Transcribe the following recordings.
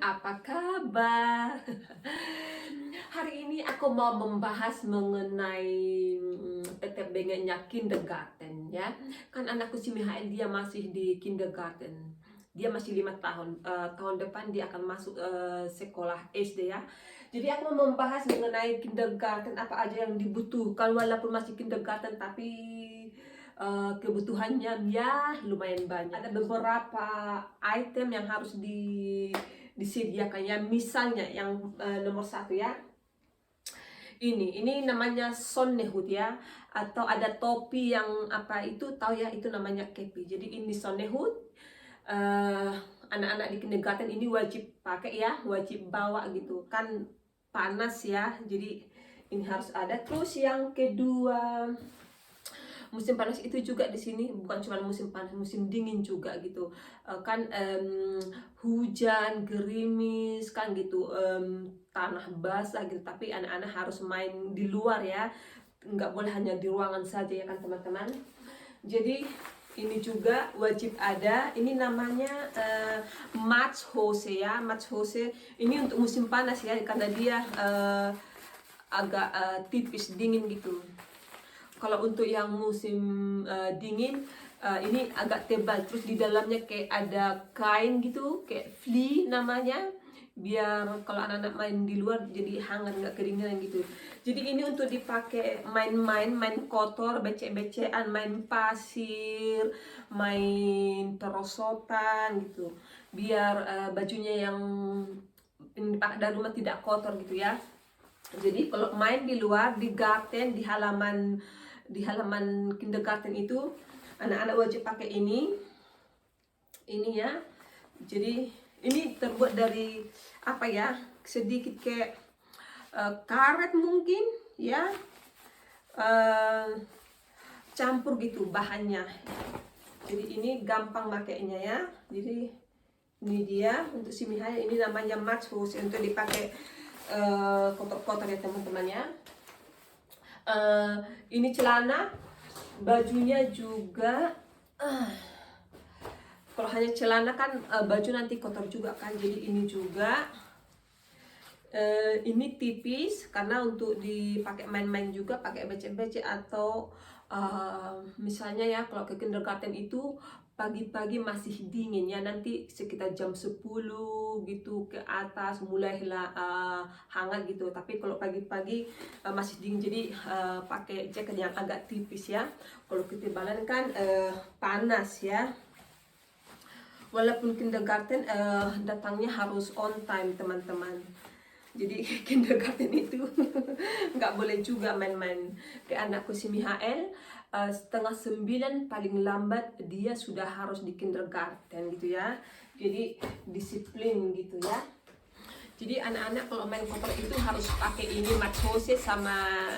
apa kabar? Hari ini aku mau membahas mengenai tetap bengennya kindergarten ya. Kan anakku si Mihael dia masih di kindergarten. Dia masih 5 tahun. Tahun depan dia akan masuk sekolah SD ya. Jadi aku mau membahas mengenai kindergarten, apa aja yang dibutuhkan walaupun masih kindergarten, tapi kebutuhannya ya lumayan banyak. Ada beberapa item yang harus disediakan ya. Misalnya yang nomor satu ya, ini namanya sonnehut ya, atau ada topi yang apa itu tahu ya, itu namanya kepi. Jadi ini sonnehut. Anak-anak di kindergarten ini wajib pakai ya, wajib bawa gitu kan, panas ya, jadi ini harus ada. Terus yang kedua, musim panas itu juga di sini bukan cuma musim panas, musim dingin juga gitu. Kan hujan, gerimis kan gitu, tanah basah gitu, tapi anak-anak harus main di luar ya, nggak boleh hanya di ruangan saja ya kan teman-teman. Jadi ini juga wajib ada, ini namanya match hose ya, match hose. Ini untuk musim panas ya, karena dia agak tipis dingin gitu. Kalau untuk yang musim dingin, ini agak tebal, terus di dalamnya kayak ada kain gitu, kayak fleece namanya, biar kalau anak-anak main di luar jadi hangat, nggak kedinginan gitu. Jadi ini untuk dipakai main-main, main kotor, becek-becekan, main pasir, main perosotan gitu, biar bajunya yang dipakai dari rumah tidak kotor gitu ya. Jadi kalau main di luar, di garden, di halaman kindergarten itu, anak-anak wajib pakai ini ya. Jadi ini terbuat dari apa ya, sedikit kayak karet mungkin ya, campur gitu bahannya. Jadi ini gampang makainya ya. Jadi ini dia untuk si Mihaya, ini namanya match hose, untuk dipakai kotor-kotor ya teman-teman ya. Ini celana, bajunya juga. Kalau hanya celana kan baju nanti kotor juga kan, jadi ini juga. Ini tipis karena untuk dipakai main-main juga, pakai becek-becek atau misalnya ya kalau ke kindergarten itu pagi-pagi masih dingin ya, nanti sekitar jam 10 gitu ke atas mulailah hangat gitu, tapi kalau pagi-pagi masih dingin, jadi pakai jaket yang agak tipis ya. Kalau ketebalan kan panas ya. Walaupun kindergarten datangnya harus on time teman-teman, jadi kindergarten itu nggak boleh juga main-main. Kayak anakku si Mihael, 8:30 paling lambat dia sudah harus di kindergarten gitu ya. Jadi disiplin gitu ya. Jadi anak-anak kalau main kotor itu harus pakai ini match hose sama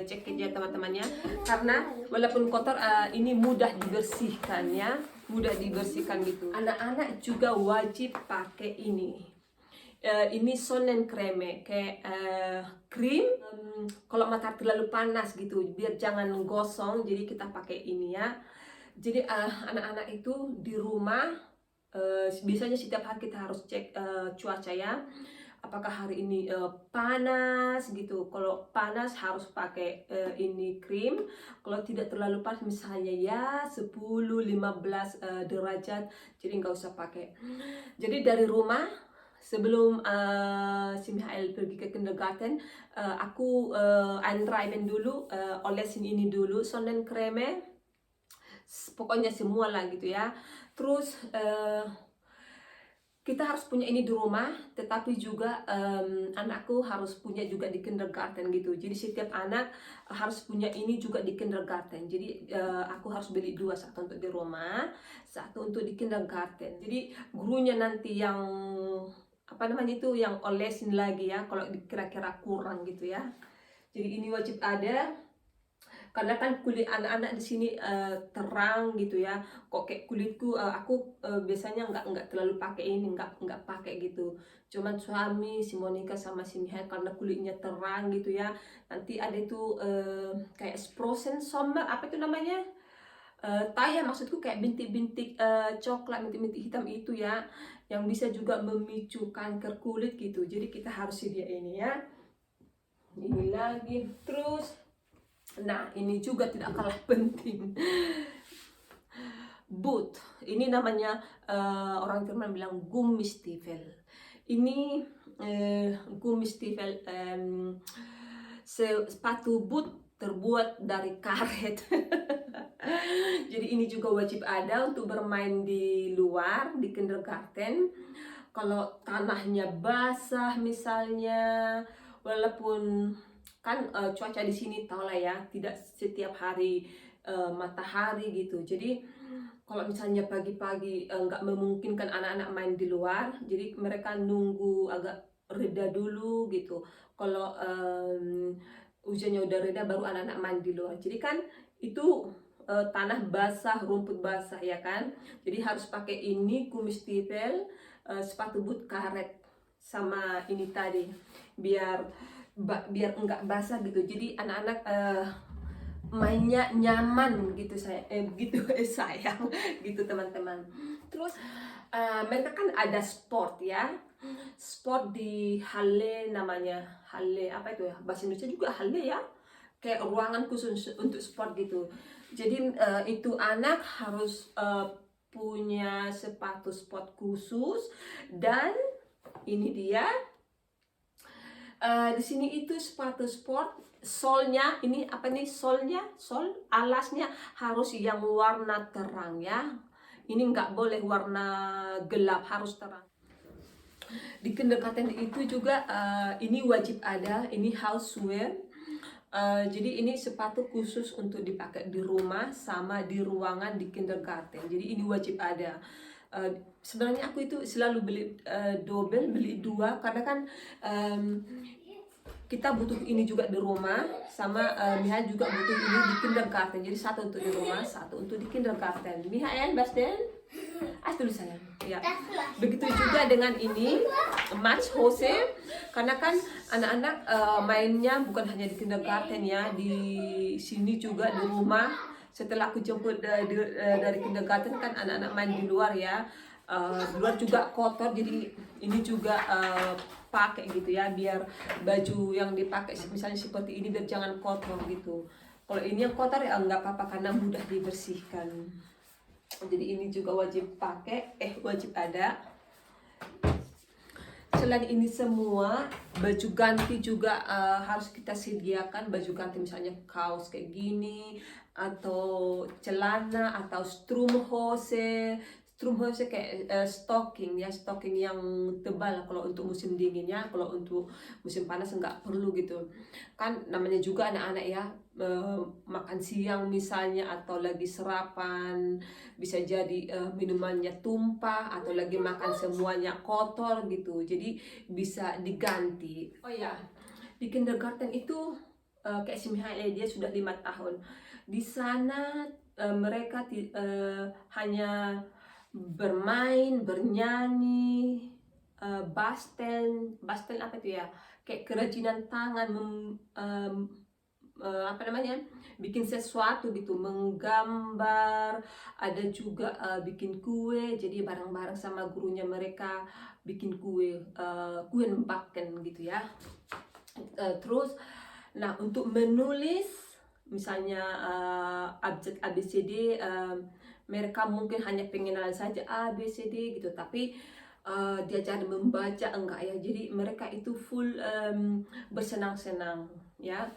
jaketnya teman-temannya, karena walaupun kotor ini mudah dibersihkan ya, mudah dibersihkan gitu. Anak-anak juga wajib pakai ini sonnenkreme, kayak krim kalau matahari terlalu panas gitu, biar jangan gosong, jadi kita pakai ini ya. Jadi anak-anak itu di rumah biasanya setiap hari kita harus cek cuaca ya, apakah hari ini panas gitu. Kalau panas harus pakai ini krim, kalau tidak terlalu panas misalnya ya 10-15 derajat, jadi nggak usah pakai. Jadi dari rumah, sebelum si Mihael pergi ke kindergarten, aku antrein dulu, olesin ini dulu sonnenkreme, pokoknya semua lah gitu ya. Terus kita harus punya ini di rumah, tetapi juga anakku harus punya juga di kindergarten gitu. Jadi setiap anak harus punya ini juga di kindergarten. Jadi aku harus beli dua, satu untuk di rumah, satu untuk di kindergarten. Jadi gurunya nanti yang apa namanya itu, yang olesin lagi ya kalau kira-kira kurang gitu ya. Jadi ini wajib ada, karena kan kulit anak-anak di sini terang gitu ya. Kok kayak kulitku, aku biasanya nggak terlalu pakai ini, nggak pakai gitu. Cuman suami si Monica sama si Mihael karena kulitnya terang gitu ya, nanti ada itu kayak frozen summer, apa itu namanya, tahu ya maksudku kayak bintik-bintik coklat, bintik-bintik hitam itu ya, yang bisa juga memicu kanker kulit gitu. Jadi kita harus sedia ini ya. Ini lagi terus. Nah, ini juga tidak kalah penting. Boot. Ini namanya orang Jerman bilang Gummistiefel. Ini Gummistiefel sepatu boot terbuat dari karet. Jadi ini juga wajib ada untuk bermain di luar, di kindergarten. Kalau tanahnya basah misalnya, walaupun kan cuaca di sini tau lah ya, tidak setiap hari matahari gitu. Jadi kalau misalnya pagi-pagi nggak memungkinkan anak-anak main di luar, jadi mereka nunggu agak reda dulu gitu. Kalau hujannya udah reda baru anak-anak main di luar. Jadi kan itu tanah basah, rumput basah ya kan. Jadi harus pakai ini Gummistiefel, sepatu boot karet sama ini tadi biar enggak basah gitu. Jadi anak-anak mainnya nyaman gitu sayang gitu teman-teman. Terus mereka kan ada sport ya, sport di Halle namanya, Halle apa itu ya, bahasa Indonesia juga Halle ya, kayak ruangan khusus untuk sport gitu. Jadi itu anak harus punya sepatu sport khusus, dan ini dia di sini itu sepatu sport, solnya ini apa nih, solnya, sol alasnya harus yang warna terang ya. Ini nggak boleh warna gelap, harus terang. Di kindergarten itu juga ini wajib ada, ini housewear. Jadi ini sepatu khusus untuk dipakai di rumah sama di ruangan di kindergarten. Jadi ini wajib ada. Sebenarnya aku itu selalu beli double, beli dua, karena kan kita butuh ini juga di rumah, sama Mihael juga butuh ini di kindergarten. Jadi satu untuk di rumah, satu untuk di kindergarten. Mihael, Basten, dulu sayang. Ya. Begitu juga dengan ini match hose, karena kan anak-anak mainnya bukan hanya di kindergarten ya, di sini juga di rumah. Setelah aku jemput dari kindergarten kan anak-anak main di luar ya. Di luar juga kotor, jadi ini juga pakai gitu ya, biar baju yang dipakai misalnya seperti ini biar jangan kotor gitu. Kalau ini yang kotor ya nggak apa-apa karena mudah dibersihkan. Jadi ini juga wajib pakai, wajib ada. Selain ini semua, baju ganti juga harus kita sediakan. Baju ganti misalnya kaos kayak gini, atau celana, atau Strumpfhose. Strumpfhose kayak stocking ya, stocking yang tebal kalau untuk musim dingin ya. Kalau untuk musim panas nggak perlu gitu. Kan namanya juga anak-anak ya, makan siang misalnya, atau lagi sarapan, bisa jadi minumannya tumpah, atau lagi makan semuanya kotor gitu. Jadi bisa diganti. Oh ya, di kindergarten itu kayak si Mihael, dia sudah 5 tahun. Di sana mereka hanya bermain, bernyanyi, bastel apa itu ya, kayak kerajinan tangan, apa namanya, bikin sesuatu gitu, menggambar, ada juga bikin kue. Jadi bareng-bareng sama gurunya mereka bikin kue, Kuchenbacken gitu ya. Terus, nah untuk menulis misalnya abjad ABCD, mereka mungkin hanya pengenalan saja ABCD gitu, tapi diajar membaca enggak ya. Jadi mereka itu full bersenang-senang ya.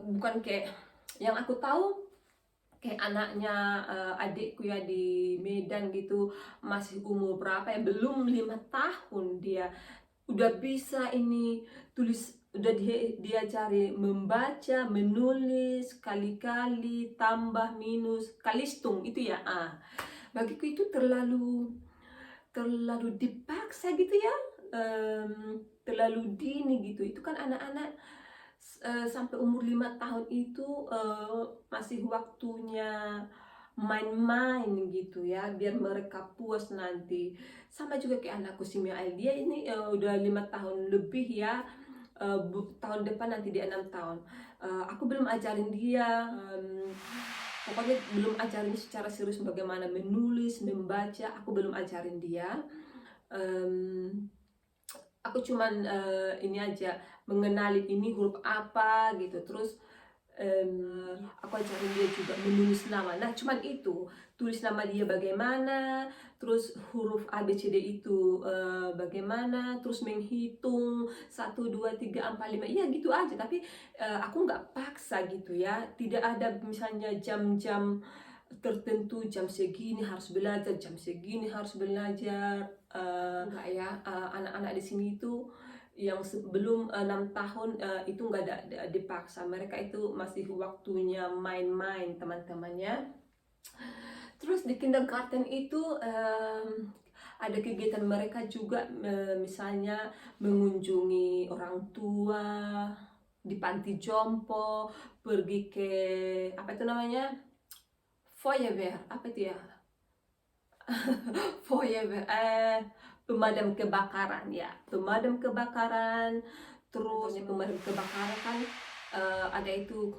Bukan kayak yang aku tahu, kayak anaknya adikku ya di Medan gitu, masih umur berapa ya, belum 5 tahun dia udah bisa ini tulis, udah diajari membaca, menulis, kali-kali, tambah, minus, kalistung itu ya. Bagiku itu terlalu dipaksa gitu ya, terlalu dini gitu. Itu kan anak-anak sampai umur 5 tahun itu masih waktunya main-main gitu ya, biar mereka puas nanti. Sama juga kayak anakku si Miael, dia ini udah 5 tahun lebih ya, tahun depan nanti dia 6 tahun. Aku belum ajarin dia pokoknya belum ajarin secara serius bagaimana menulis, membaca, aku belum ajarin dia. Aku cuman ini aja mengenali ini huruf apa gitu, terus aku ajarin dia juga menulis nama. Nah cuman itu, tulis nama dia bagaimana, terus huruf A B C D itu bagaimana, terus menghitung 1 2 3 4 5, iya gitu aja. Tapi aku nggak paksa gitu ya, tidak ada misalnya jam-jam tertentu, jam segini harus belajar, jam segini harus belajar. Enggak ya, anak-anak di sini itu yang sebelum 6 tahun itu nggak ada dipaksa, mereka itu masih waktunya main-main teman-temannya. Terus di kindergarten itu ada kegiatan mereka juga, misalnya mengunjungi orang tua di panti jompo, pergi ke apa itu namanya, Feuerwehr, apa itu ya? Feuerwehr, pemadam kebakaran ya, pemadam kebakaran. Terus pemadam kebakaran kan ada itu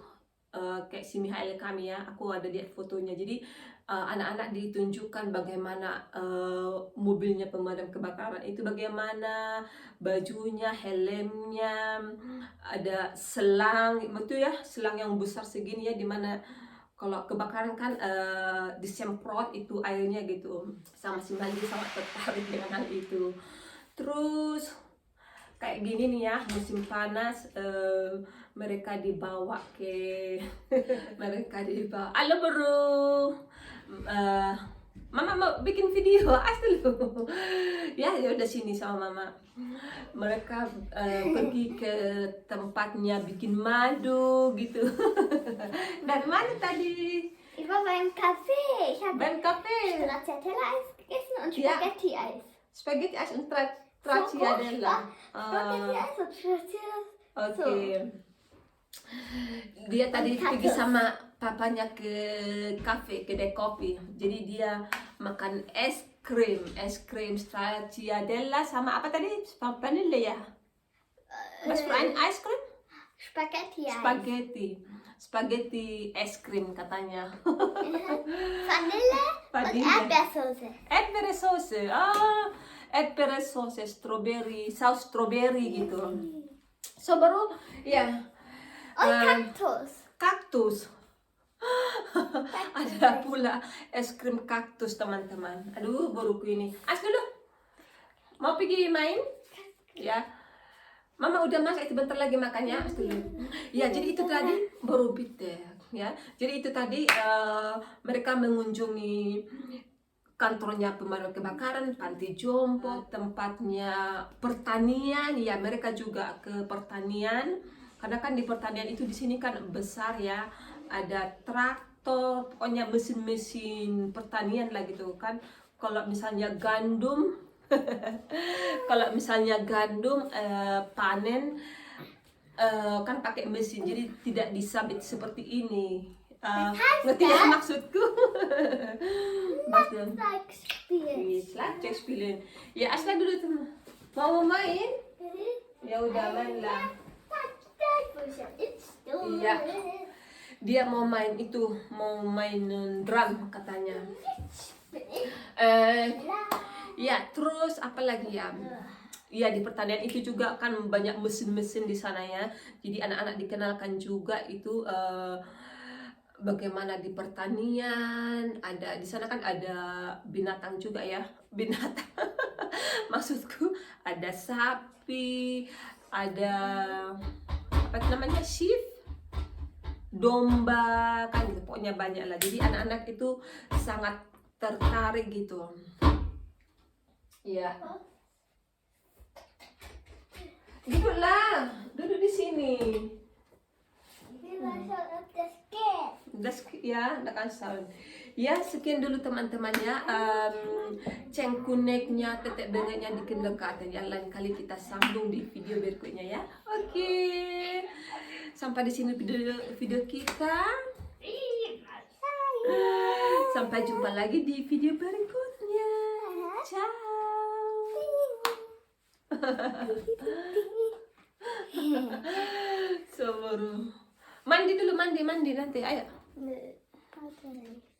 kayak si Mihael kami ya, aku ada lihat fotonya. Jadi anak-anak ditunjukkan bagaimana mobilnya pemadam kebakaran itu, bagaimana bajunya, helmnya, ada selang, betul ya, selang yang besar segini ya, dimana kalau kebakaran kan disemprot itu airnya gitu. Sama si Mandi sangat tertarik dengan hal itu. Terus kayak gini nih ya, musim panas mereka dibawa ke mereka dibawa, halo bro, mama mau bikin video dulu. Ya udah sini sama mama. Mereka pergi ke tempatnya bikin madu gitu. Dan mana tadi? Ich war beim Café. Ich habe Beim Kafe. Stracciatella-Eis gegessen und Ja. Spaghetti-Eis. Spaghetti Eis und Stracciatella. Spaghetti-Eis und Stracciatella. Oke. Dia tadi pergi sama papanya ke kafe, kedai kopi. Jadi dia makan es krim stracciatella sama apa tadi? Vanille ya? Was für ein Ice cream? Spaghetti-Eis. Spaghetti es krim katanya. Vanille und Vanille. Erdbeersoße. Erdbeersoße. Erdbeersoße, strawberry, saus strawberry gitu. So baru ya. Und Kaktus. Kaktus. Ada pula es krim kaktus teman-teman. Aduh buruku ini. As dulu. Mau pergi main? Ya. Mama udah masak, itu bentar lagi makannya. As dulu. Ya jadi itu tadi baru bitek. Ya. Jadi itu tadi mereka mengunjungi kantornya pemadam kebakaran, panti jompo, tempatnya pertanian. Ya mereka juga ke pertanian. Karena kan di pertanian itu di sini kan besar ya, ada traktor, pokoknya mesin-mesin pertanian lah gitu kan. Kalau misalnya gandum, kalau misalnya gandum panen kan pakai mesin, jadi tidak disabit seperti ini. Ngerti ya maksudku? Slagzeug spielen. Ya asal dulu teman. Mau main? Ya udah main lah. Iya. Dia mau main itu, mau main drum katanya. Ya terus apa lagi ya? Ya di pertanian itu juga kan banyak mesin-mesin di sana ya. Jadi anak-anak dikenalkan juga itu bagaimana di pertanian. Ada di sana kan ada binatang juga ya, binatang. Maksudku ada sapi, ada apa namanya, sheep, domba kan gitu, pokoknya banyak lah. Jadi anak-anak itu sangat tertarik gitu. Iya. Duduklah, duduk di sini. Das ya, akan sound. Ya, sekian dulu teman-temannya. Cengkuneknya, tetek bengeknya di kindergarten. Yang lain kali kita sambung di video berikutnya ya. Oke. Sampai di sini video kita. Sampai jumpa lagi di video berikutnya. Ciao. So, mandi dulu, mandi nanti, ayo. Hat er nicht.